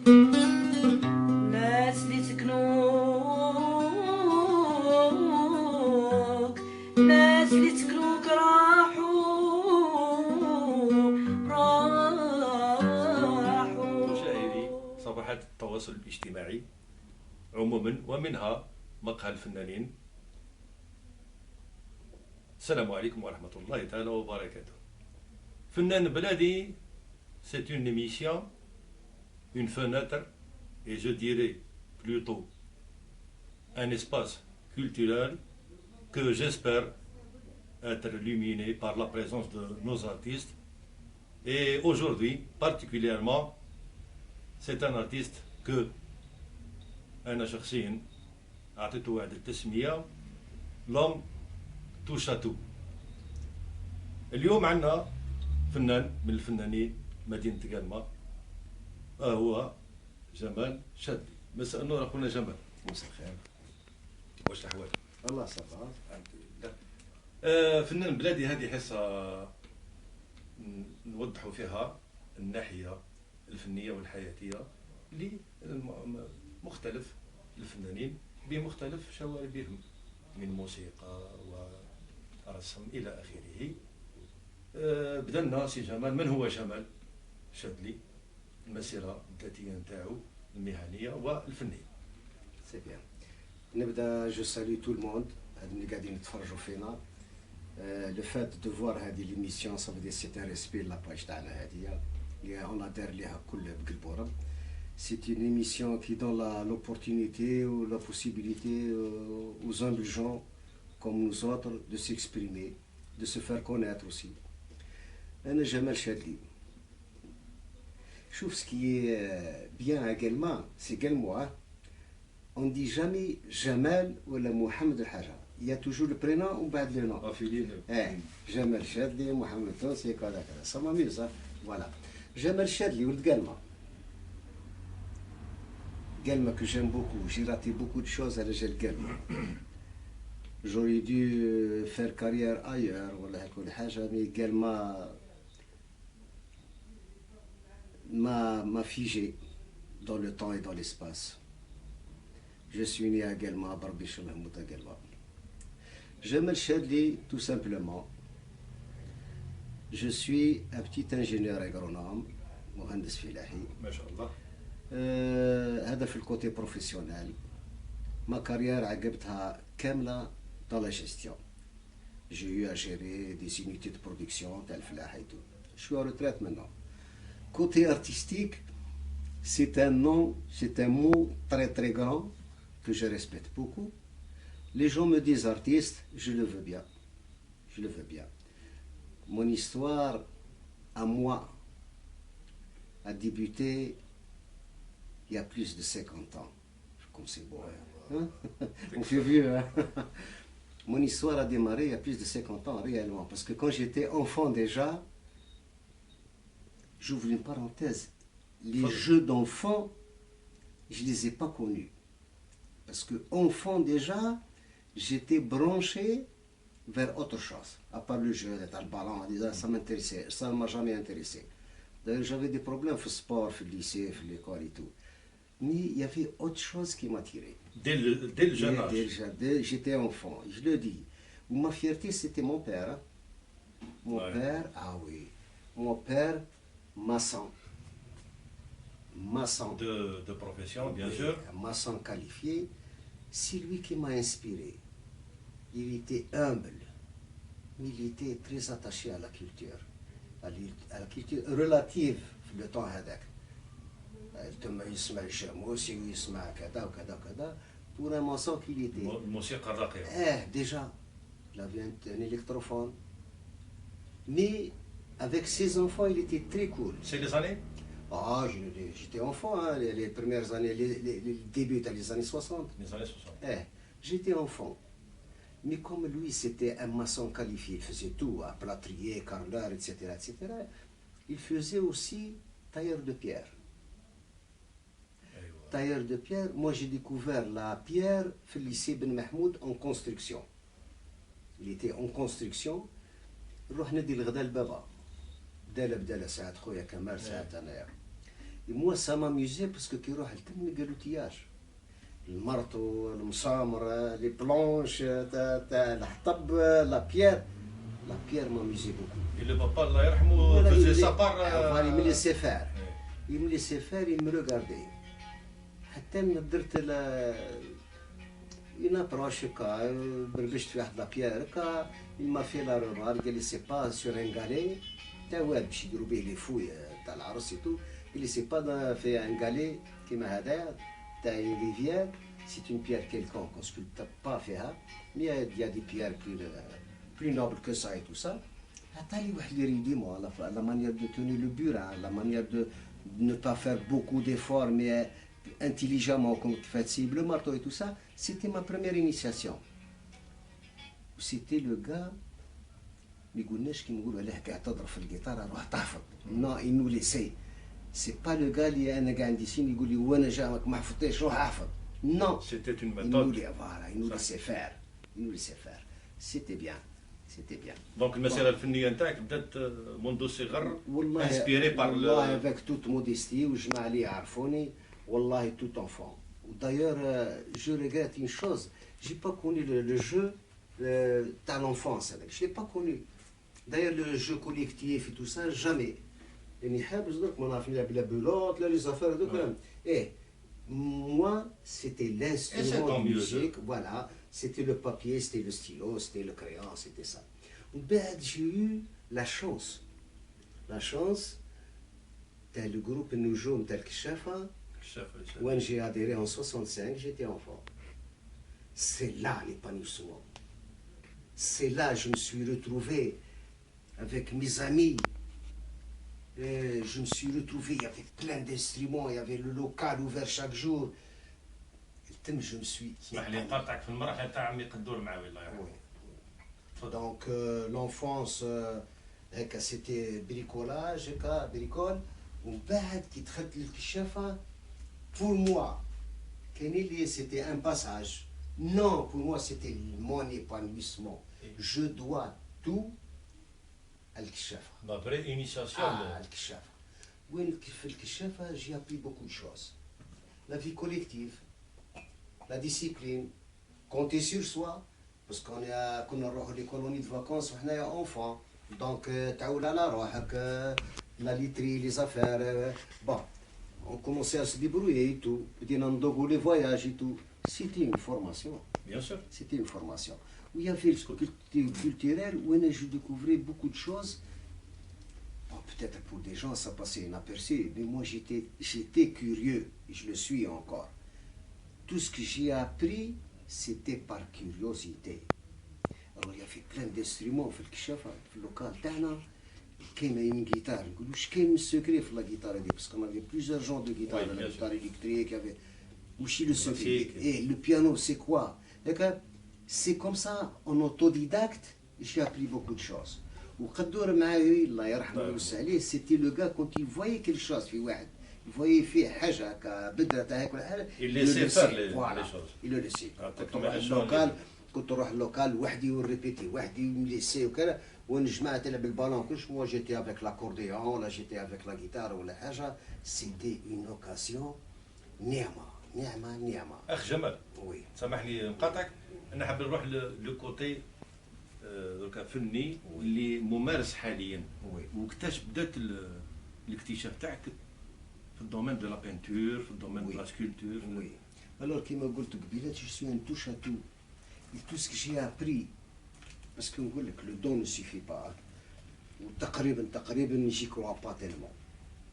ناس اللي سكنوك، ناس اللي سكنوك راحوا. مشاهدي صفحات التواصل الاجتماعي عموما ومنها مقهى الفنانين، السلام عليكم ورحمة الله تعالى وبركاته. فنان بلادي، c'est une émission, une fenêtre, et je dirais plutôt un espace culturel que j'espère être illuminé par la présence de nos artistes. Et aujourd'hui, particulièrement, c'est un artiste que أنا شخصيا أعطيته واحد التسمية l'homme touche à tout. اليوم عندنا فنان من الفنانين مدينة قلمة، هو جمال شادلي. مساء النور أخونا جمال. مساء الخير. واش الأحوال؟ الله صافا. الحمد لله. فنان بلادي، هذه حصة نوضحوا فيها الناحية الفنية والحياتية لمختلف الفنانين بمختلف شواربهم من موسيقى ورسم إلى آخره. بدلنا سي جمال، من هو جمال شادلي؟ المسيرة الذاتية نتاعو المهنية والفنية. سي بيان. نبدا جو سالي تو الموند هاد اللي قاعدين يتفرجوا فينا. لو فات دو فوار هذه ليميسيون صافي دي سي ان ريسبي لاباج تاعنا هذه اللي اون دار ليها كل بقلب ورب. C'est une émission qui donne l'opportunité ou la possibilité aux humbles gens comme nous autres de s'exprimer, de se faire connaître aussi. أنا جمال شادلي. شوف ce qui est bien également, c'est également, on dit jamais Jamal ou Mohamed الحاجة. Il y a toujours le prénom ou بعد le nom. جمال شادلي، محمد تونسي كذا كذا. Ça m'amuse, voilà. جمال شادلي ولد قلمة. Galma que j'aime beaucoup, j'ai raté beaucoup de choses à la Galma. J'aurais dû faire carrière ailleurs, mais Galma m'a figé dans le temps et dans l'espace. Je suis né à Galma, à Barbiche Mahmoud à Galma. Jamal Chadli, tout simplement. Je suis un petit ingénieur agronome, Mohandes Filahi. Masha'Allah. هذا في الكوتي بروفيسيونيل. ما كارير عقبتها كامله dans la gestion. J'ai eu à gérer des unités de production تاع الفلاحة et tout. Je suis en retraite maintenant. Côté artistique, c'est un nom, c'est un mot très très grand que je respecte beaucoup. Les gens me disent artiste, je le veux bien. Je le veux bien. Mon histoire à moi a débuté il y a plus de 50 ans. Comme c'est beau, hein? On fait vieux, hein? Mon histoire a démarré il y a plus de 50 ans, réellement. Parce que quand j'étais enfant déjà, j'ouvre une parenthèse, les jeux d'enfants, je ne les ai pas connus. Parce que enfant déjà, j'étais branché vers autre chose. À part le jeu, le ballon, ça m'intéressait, ça ne m'a jamais intéressé. D'ailleurs, j'avais des problèmes au sport, au lycée, à l'école et tout. Mais il y avait autre chose qui m'attirait. Dès le jeune âge. J'étais enfant, je le dis. Ma fierté, c'était mon père. Hein. Mon père, ah oui. Mon père, maçon. Maçon. De profession, bien sûr. Maçon qualifié. C'est lui qui m'a inspiré. Il était humble, mais il était très attaché à la culture. À la culture relative, le temps هذاك. تم يسمع الشاموسي ويسمع كذا وكذا وكذا. Pour un maçon qu'il était. الموسيقى الراقية. Déjà, il avait un électrophone. Mais avec ses enfants, il était très cool. C'est les années? Ah, j'étais enfant, hein, les premières années, les débuts des années 60. Les années 60. J'étais enfant. Mais comme lui, c'était un maçon qualifié, il faisait tout, à plâtrier, carreleur, etc., etc., il faisait aussi tailleur de pierre. Tailleur de pierre, moi j'ai découvert la pierre au lycée Ben Mahmoud en construction. Il était en construction. رحنا ندير الغدا لبابا. بدال ساعة خويا كمال ساعة أنايا. موا سا ماميزي باسكو كي يروح لتم قالوا تياج المرطو المسامرة لي بلونش تاع الحطب لا بيير ماميزي بوكو. Et le papa, Allah yarhamou, faisait ça par. Il me laissait faire. Il me laissait faire, il me regardait. حتى من درت une approche كا بربشت في واحد لابيير كا il m'a fait la remarque قال لي سي با سور ان غالي تاع واد باش يديروا به لي فوي تاع العرس تو قال لي سي با في ان غالي كيما هذا تاع ريفيير سي اون بيير كيلكون كون سكولبت با فيها مي يا دي بيير بلو نوبل كو سا اي تو سا عطاني واحد لي ريديمون la manière de tenir le burin, la manière de ne pas faire beaucoup d'efforts mais intelligemment comme fait le marteau et tout ça, c'était ma première initiation. C'était le gars ما يقولناش كي نقولوا عليه كاع تضرب في الجيتار روح تحفظ. Non, il nous laissait. C'est pas le gars اللي انا قاعد نديسين يقول لي وانا جامك ما حفظتش روح احفظ. Non. C'était une Il nous, méthode. voilà, il nous laissait faire. Il nous laissait faire. C'était bien. C'était bien. دونك المسيره الفنيه نتاعك بدات منذ الصغر والله انسبيري بار والله avec toute modestie والجماعة اللي يعرفوني والله tout enfant. D'ailleurs, je regrette une chose, j'ai pas connu le jeu dans l'enfance. Je l'ai pas connu. D'ailleurs, le jeu collectif et tout ça, jamais. يعني حابب درك ما نعرف نلعب لا بلوط لا لي زافير هذوك كلام. Eh, moi, c'était l'instrument tant de mieux, musique, voilà. C'était le papier, c'était le stylo, c'était le crayon, c'était ça. Ben, j'ai eu la chance. La chance, t'as le groupe Noujoum tel Kishafa, quand j'ai adhéré en 65, j'étais enfant. C'est là l'épanouissement. C'est là que je me suis retrouvé avec mes amis. Et je me suis retrouvé, il y avait plein d'instruments, il y avait le local ouvert chaque jour. Je me suis اسمح لي نقاطعك في المراحل تاع عمي قدور معاوي الله يرحمه. Oui. Donc l'enfance, c'était bricolage, bricole. ومن بعد كي دخلت للكشافة pour moi c'était un passage. Non, pour moi c'était mon épanouissement. Je dois tout à الكشافة. La vraie initiation. الكشافة. وين في الكشافة j'ai appris beaucoup de choses. La vie collective, la discipline, compter sur soi. Parce qu'on كنا نروحوا les colonies de vacances وحنايا enfants. Donc تعول على روحك la literie, les affaires. Bon, on commençait à se débrouiller et tout. بدينا ندوقوا les voyages et tout. C'était une formation. Bien sûr. C'était une formation. Où il y avait le côté culturel, où je découvrais beaucoup de choses. Bon, peut-être pour des gens ça passait inaperçu, mais moi j'étais curieux, et je le suis encore. Tout ce que j'ai appris, c'était par curiosité. Alors il y avait plein d'instruments في الكشافة في اللوكال تاعنا. كاين une guitare, نقولوا واش كاين من secret في la guitare هذه parce qu'on avait plusieurs genres de guitare, la guitare électrique, il y avait aussi le secret. Et le piano c'est quoi? C'est comme ça en autodidacte, j'ai appris beaucoup de choses. وقدور معايا الله يرحمه ويوسع عليه, c'était le gars quand il voyait quelque chose في واحد, il voyait فيه حاجه هكا بدره تاع هيك ولا حاجه, il laissait faire les choses. Il le laissait. كنت نروح اللوكال وحدي ونريبيتي وحدي ونليسي وكذا, ونجمع تلعب البالون كلش. moi j'étais avec l'accordéon ولا j'étais avec la guitare ولا حاجه. C'était une occasion نعمه. اخ جمال, وي سامحني نقاطعك, انا حاب نروح لو كوتي دركا فني اللي ممارس حاليا. وي وكتاش بدات الاكتشاف تاعك في الدومين دو لا بينتور, في الدومين دو لا سكولتور. Oui. Alors, كما قلت قبيلة, je suis un touche à tout. Et tout ce que j'ai appris, parce que نقول لك le don ne suffit pas. وتقريبا j'y crois pas tellement.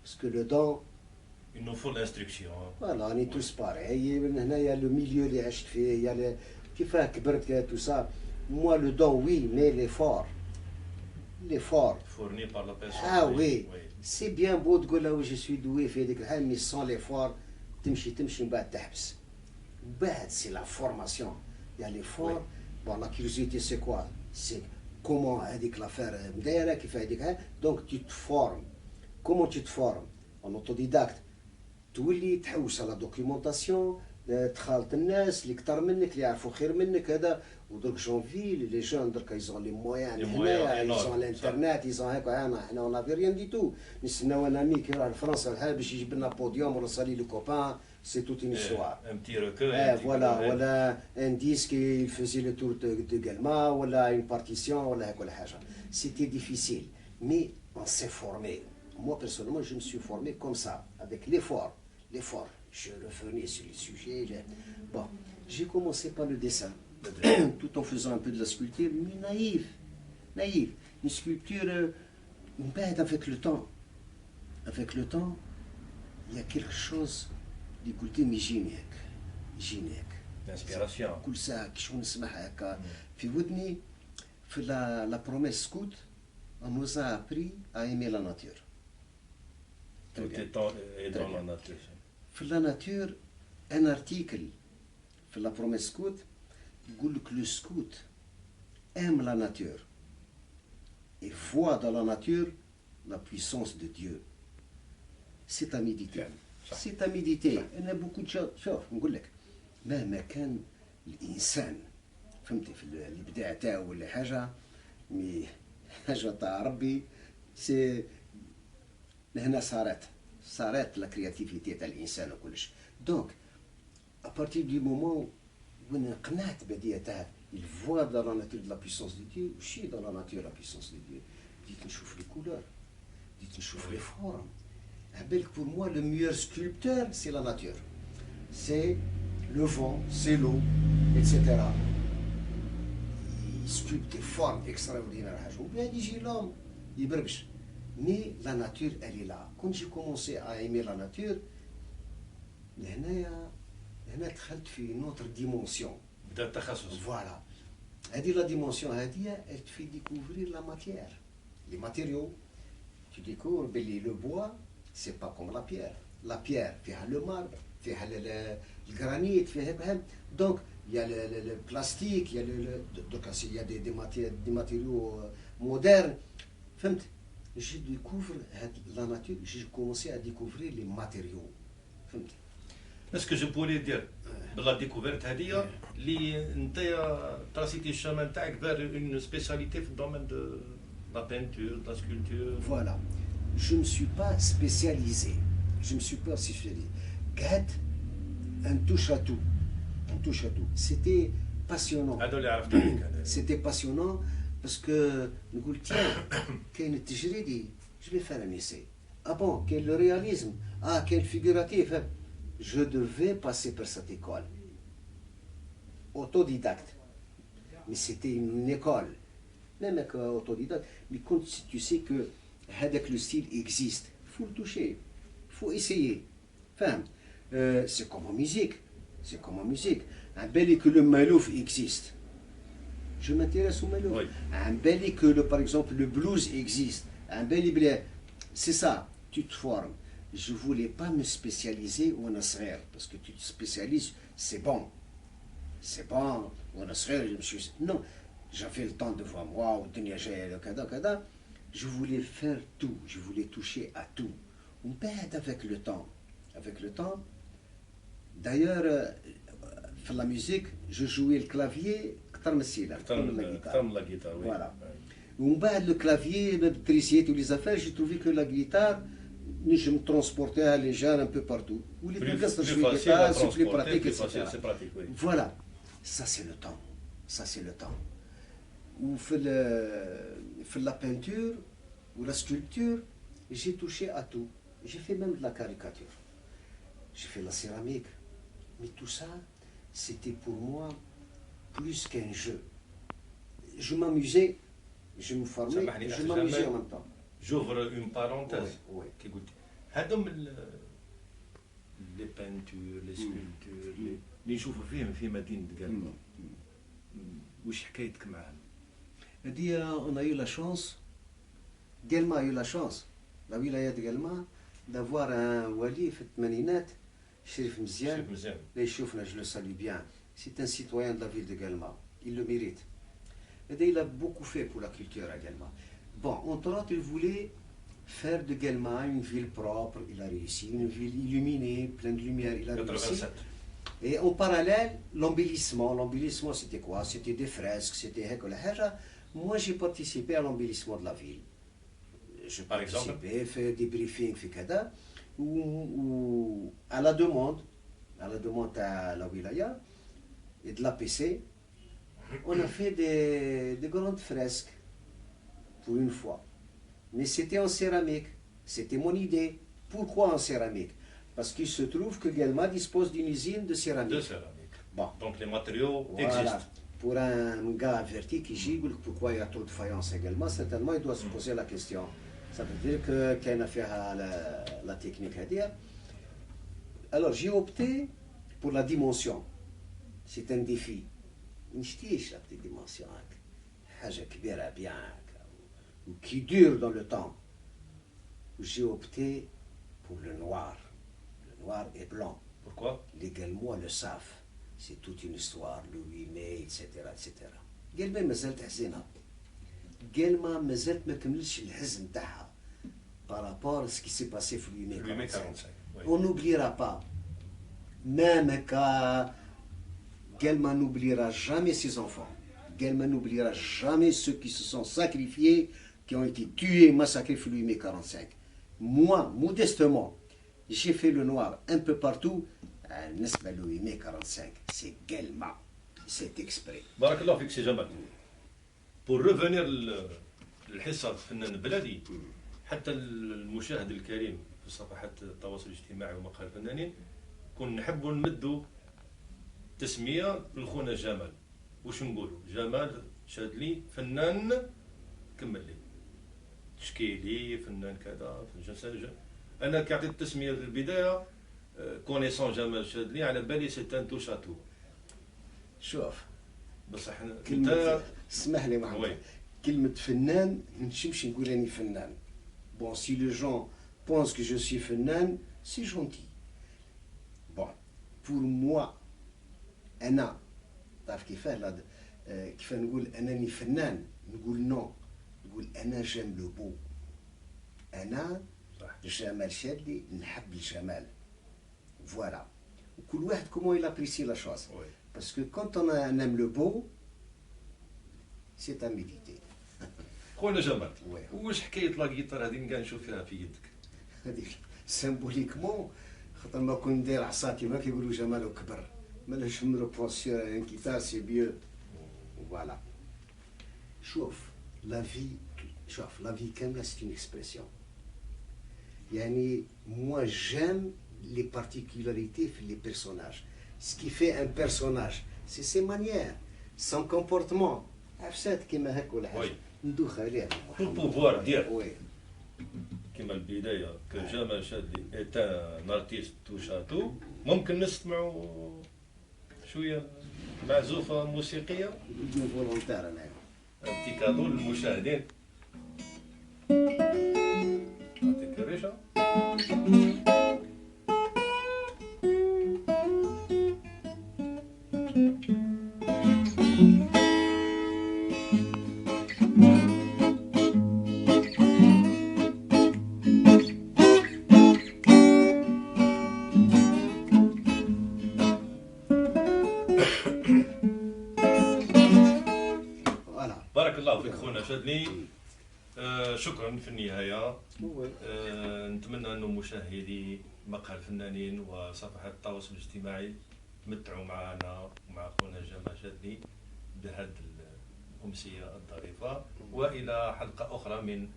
Parce que le don, Il nous faut l'instruction. voilà, on est tous pareils. من هنايا le milieu اللي عشت فيه, يعني كيفاه كبرت tout ça. Moi, le don, oui, mais l'effort. Fourni par la personne. Ah oui. C'est bien beau تقول له je suis doué في هذيك الحال, mais sans l'effort تمشي من بعد تحبس. بعد c'est la formation. Il y a l'effort. Bon, la curiosité c'est quoi? C'est comment هذيك l'affaire مدايرة كيف هذيك. Donc tu te formes. Comment tu te formes? En autodidacte. تولي تحوس على la documentation, تخالط الناس اللي كتر منك اللي يعرفوا خير منك هذا. ودرك جونفيل لي جون درك يزون لي مويان هنايا يزون الانترنت يزون هكا. انا حنا اون افي ريان دي تو. نستناو انا مي كي يروح لفرنسا ولا باش يجيب لنا بوديوم ولا صالي لو كوبان سي توت اون هيستوار. ان بتي روكو فوالا ولا ان ديسك يفوزي لو تور دو غالما ولا اون بارتيسيون ولا هكا ولا حاجه. سيتي ديفيسيل مي on s'est formé. Moi personnellement je me suis formé comme ça avec l'effort. Je revenais sur les sujets. Bon, j'ai commencé par le dessin, tout en faisant un peu de la sculpture, mais naïf. Une sculpture, avec le temps, il y a quelque chose du côté hygiénique. L'inspiration. كل ساعة كي نسمعها هكا في ودني في la promesse scout, on nous a appris à aimer la nature. Tout est dans la nature. في la nature, un article في la promesse scout يقول لك le scout aime la nature et voit dans la nature la puissance de Dieu. C'est à méditer. C'est à méditer. Il y a beaucoup de choses. شوف نقول لك مهما كان الإنسان فهمتي في الإبداع تاعو ولا حاجة مي حاجة تاع ربي سي لهنا صارت لا كرياتيفيتي تاع الانسان وكلش. دونك ابارتير دو مومون وين قنعت بديه تاع الفوا dans la nature de la puissance de Dieu وشي dans la nature la puissance de Dieu. بديت نشوف لي كولور، بديت نشوف لي فورم. عبالك pour moi le meilleur sculpteur c'est la nature. C'est le vent, c'est l'eau, etc. Il sculpte des formes extraordinaires حاجه وبعد يجي l'homme يبربش. Mais la nature, elle est là. Quand j'ai commencé à aimer la nature, هنا دخلت في une autre dimension. بدأ التخصص. Voilà. هذه la dimension هذه elle te fait découvrir la matière. Les matériaux. Tu découvres que le bois, c'est pas comme la pierre. La pierre, فيها le marbre, فيها le granit, فيها donc il y a le plastique, il y a donc il y a des matériaux modernes. فهمت؟ Je découvre la nature, j'ai commencé à découvrir les matériaux. فهمت؟ Est-ce que je pourrais dire بلا ديكوفيرت هذه اللي انت تراسيتي الشمال تاعك vers une spécialité في الدومين de la peinture, de la sculpture. Voilà. Je ne me suis pas spécialisé. قعدت un touche à tout. C'était passionnant. هذا اللي عرفت عليك انا. C'était passionnant parce que نقول tiens كاين التجريدي je vais faire un essai. Ah bon, quel le réalisme, ah quel figuratif. Je devais passer par cette école. Autodidacte. Mais c'était une école. Même autodidacte. Mais quand tu sais que le style existe, il faut le toucher. Il faut essayer. Enfin, c'est comme en musique. Un bel que le malouf existe. Je m'intéresse au malouf. Oui. Un bel que par exemple le blues existe. Un bel c'est ça, tu te formes. Je ne voulais pas me spécialiser au Nasser, parce que tu te spécialises, c'est bon. Au Nasser, non, j'avais le temps devant moi, au Dunyajay, le kada. Je voulais faire tout, je voulais toucher à tout. On perd avec le temps. D'ailleurs, pour la musique, je jouais le clavier, أكثر من la guitare. Voilà. ومن بعد le clavier, l'électricité ou les affaires, j'ai trouvé que la guitare, je me transportais légère un peu partout. Ou les Plus c'est plus pratique, etc. C'est pratique, oui. Voilà, ça c'est le temps. Ou fait la peinture ou la sculpture, j'ai touché à tout. J'ai fait même de la caricature. J'ai fait la céramique. Mais tout ça, c'était pour moi plus qu'un jeu. Je m'amusais, je me formais, je m'amusais en même temps. J'ouvre une parenthèse. Oui. كي قلت هذوم لي بانتور لي سكولبتور اللي نشوفوا فيهم في مدينة قلما واش حكايتك معاهم؟ On a eu la chance, Guelma a eu la chance, la wilaya de Guelma, d'avoir un wali في الثمانينات شريف مزيان. اللي يشوفنا je le salue bien. C'est un citoyen de la ville de Guelma. Il le mérite. Et il a beaucoup fait pour la culture à Guelma. Bon, entre autres, il voulait faire de Guelma une ville propre. Il a réussi. Une ville illuminée, pleine de lumière. Il a réussi. Et en parallèle, l'embellissement. L'embellissement, c'était quoi? C'était des fresques, c'était هيك ولا حاجة. Moi, j'ai participé à l'embellissement de la ville. Je Par exemple? participais, fait des briefings, fait كذا. Ou à la demande à la wilaya et de l'APC, on a fait des grandes fresques pour une fois. Mais c'était en céramique. C'était mon idée. Pourquoi en céramique? Parce qu'il se trouve que Guelma dispose d'une usine de céramique. De céramique. Bon. Donc les matériaux Voilà. existent. Pour un gars averti qui dit pourquoi il y a trop de faïence également, certainement il doit se poser la question. Ça veut dire que qu'il y a une affaire à la technique à dire. Alors j'ai opté pour la dimension. C'est un défi. نشتيش la petite dimension. حاجة كبيرة bien qui dure dans le temps. J'ai opté pour le noir. Le noir et blanc. Pourquoi? Les Galmois le savent. C'est toute une histoire, le 8 mai, etc. etc. قلما مازالت حزينة. قلما مازالت ما كملتش الحزن تاعها. Par rapport à ce qui s'est passé le 8 mai 45. Oui. On n'oubliera pas. Même qu'à Guelma n'oubliera jamais ses enfants. Guelma n'oubliera jamais ceux qui se sont sacrifiés, qui ont été tués, massacrés le 8 mai 45. Moi, modestement, j'ai fait le noir un peu partout. N'est-ce pas le 8 mai 45? C'est Guelma. C'est exprès. بارك الله فيك سي جمال. Pour revenir للحصة الفنان البلدي، حتى المشاهد الكريم في صفحات التواصل الاجتماعي ومقهى الفنانين كون نحبوا نمدوا تسمية لخونا جمال. واش نقولوا؟ جمال شادلي فنان كمل لي تشكيلي، فنان كذا، فنان. انا كي عطيت التسمية في البداية كونيسون جمال شادلي على بالي سي ان تو شاتو. شوف بصح كلمة اسمح لي وي. محمد كلمة فنان ما نشمش نقول راني فنان. Bon, si les gens pensent que je suis فنان, c'est gentil. Bon, pour moi أنا تعرف كيفاه كيف نقول أنني فنان؟ نقول نو، نقول أنا جيم لو بو. أنا جمال شادلي نحب الجمال. Voilà. وكل واحد comment il apprécie la chose. وي. Parce que quand on aime le beau, c'est à méditer. خونا جمال، وي. واش حكاية لا جيتار هذه كاع نشوف فيها في يدك؟ هذيك سيمبوليكمون خاطر ما كون ندير عصا كيما كيقولوا جمال كبر. مالاش من روبونسيون ان كيتار سي بيو. فوالا. شوف لا في، شوف لا في كاملة سي اون اكسبرسيون. يعني moi j'aime les particularités les personnages. Ce qui fait un personnage, c'est ses manières, son comportement. عفسات كيما هكا ولا حاجة. وي. ندوخ عليه. البوفوار ديالك وي. كما البداية كجمال شادلي est un artiste touche à tout. ممكن نسمعوا شوية معزوفة موسيقية؟ بدون فولونتير أنا. انتي كادو للمشاهدين. نعطيك الريشة. بارك الله فيك خونا شادلي. شكرا في النهاية. نتمنى أن مشاهدي مقهى الفنانين وصفحات التواصل الاجتماعي تمتعوا معنا ومع خونا جمال شادلي بهذه الأمسية الظريفة، وإلى حلقة أخرى من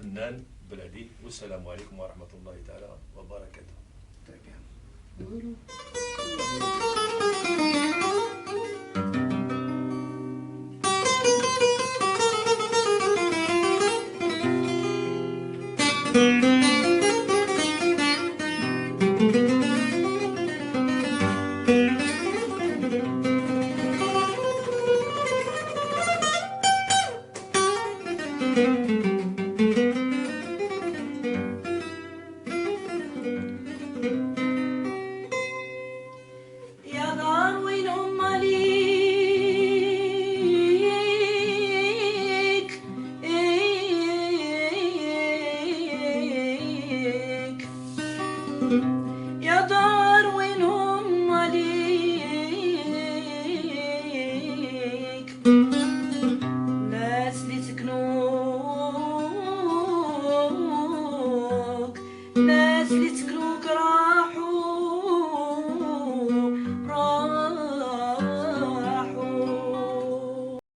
فنان بلدي، والسلام عليكم ورحمة الله تعالى وبركاته. Très bien.